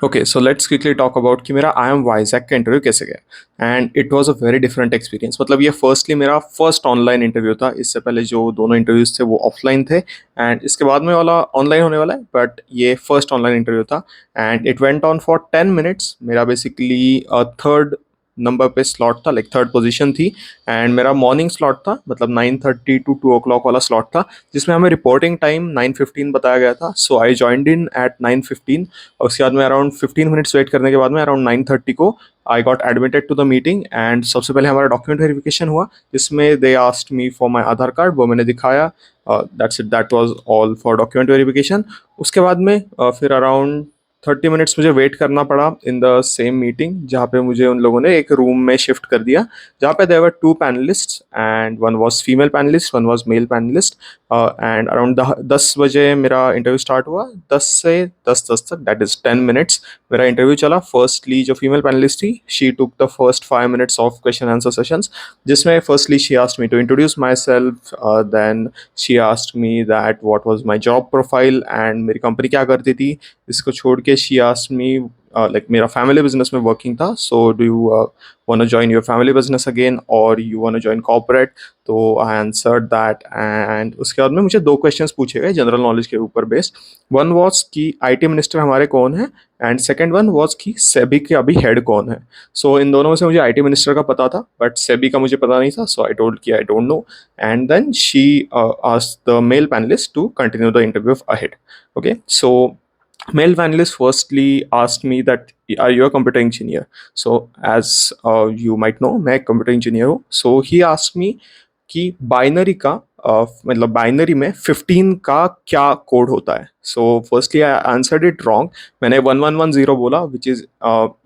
Okay, so let's quickly talk about कि मेरा I am Vizag का इंटरव्यू कैसे गया। And it was a very different experience. मतलब ये फर्स्टली मेरा फर्स्ट ऑनलाइन इंटरव्यू था। इससे पहले जो दोनों इंटरव्यूज थे वो ऑफलाइन थे, एंड इसके बाद में वाला ऑनलाइन होने वाला है, बट ये फर्स्ट ऑनलाइन इंटरव्यू था। And it went on for 10 minutes. मेरा बेसिकली थर्ड नंबर पे स्लॉट था, लाइक थर्ड पोजीशन थी। एंड मेरा मॉर्निंग स्लॉट था, मतलब 9:30 to 2 o'clock वाला स्लॉट था, जिसमें हमें रिपोर्टिंग टाइम 9:15 बताया गया था। सो आई ज्वाइंड इन एट 9:15। और उसके बाद में अराउंड 15 मिनट्स वेट करने के बाद में अराउंड 9:30 को I got admitted to the meeting. And सबसे पहले हमारा डॉक्यूमेंट वेरिफिकेशन हुआ, जिसमें they asked me for my Aadhaar card. वो मैंने दिखाया। That's it, that was all for document verification. उसके बाद में फिर अराउंड 30 मिनट्स मुझे वेट करना पड़ा इन द सेम मीटिंग, जहाँ पे मुझे उन लोगों ने एक रूम में शिफ्ट कर दिया, जहाँ पे there were two panelist and one was female panelist, one was male panelist. And around 10 बजे मेरा इंटरव्यू स्टार्ट हुआ। 10 से 10:10 तक, दैट इज 10 मिनट्स मेरा इंटरव्यू चला। फर्स्टली जो फीमेल पैनलिस्ट थी, she took the first 5 minutes of question answer sessions, जिसमें firstly she asked me to introduce myself. Then she asked me that what was my job profile and मेरी company क्या करती थी। इसको छोड़ के she asked me, like मेरा family business में वर्किंग था, so do you want to join your family business again और you want to join corporate. तो आई आंसर्ड दैट। एंड उसके बाद में मुझे दो क्वेश्चंस पूछे गए जनरल नॉलेज के ऊपर बेस्ड। वन वाज कि आईटी मिनिस्टर हमारे कौन है, एंड सेकंड वन वाज कि सेबी के अभी हेड कौन है। सो इन दोनों में से मुझे आईटी मिनिस्टर का पता था, बट सेबी का मुझे पता नहीं था, सो आई टोल्ड कि I don't know. And then she asked the male panelist to continue the interview ahead. Okay, so male panelist firstly asked me that are you a computer engineer. So as you might know, मैं computer engineer हूँ। So he asked me कि binary का मतलब binary में 15 का क्या code होता है। So firstly I answered it wrong. मैंने 1110 बोला, which is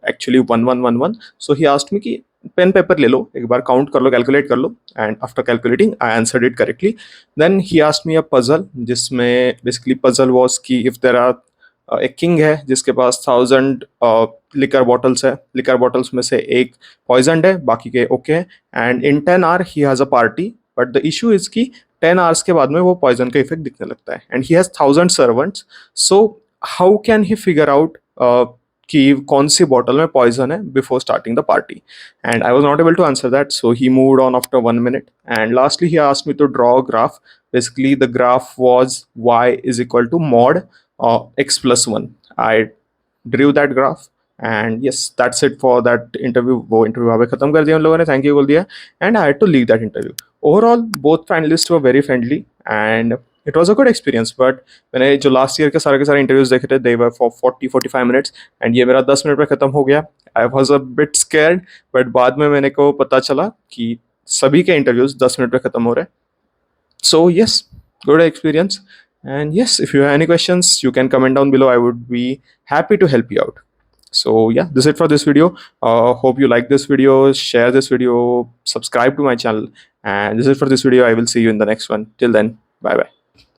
actually 1111। So he asked मी कि पेन पेपर ले लो, एक बार काउंट कर लो, कैलकुलेट कर लो। And after calculating I answered it correctly. Then he asked me a puzzle, जिसमें बेसिकली पजल वॉज कि इफ देर आर एक किंग है जिसके पास 1000 लिकर बॉटल्स है, लिकर बॉटल्स में से एक पॉइजनड है, बाकी के ओके है। And in 10 hour he has a party, but the issue is कि 10 आवर्स के बाद में वो पॉइजन का इफेक्ट दिखने लगता है। And he has 1000 servants. So how can he figure out कि कौन सी बॉटल में पॉइजन है before starting the party. And I was not able to answer that, so he moved on after 1 minute। And lastly he asked me to draw a graph. Basically, the graph was y is equal to mod x plus 1. I drew that graph, and yes, that's it for that interview. वो interview वहाँ पे खत्म कर दिया उन लोगों ने, thank you बोल दिया, and I had to leave that interview. Overall, both finalists were very friendly, and it was a good experience. But मैंने जो लास्ट ईयर के सारे इंटरव्यूज देखे थे, they were for 40-45 minutes, and ये मेरा 10 मिनट में खत्म हो गया। I was a bit scared, but बाद में मैंने को पता चला कि सभी के इंटरव्यूज 10 मिनट में खत्म हो रहे हैं। So yes, good experience. And yes, if you have any questions, you can comment down below. I would be happy to help you out. So yeah, this is it for this video. Hope you like this video, share this video, subscribe to my channel. And this is it for this video. I will see you in the next one. Till then, bye bye.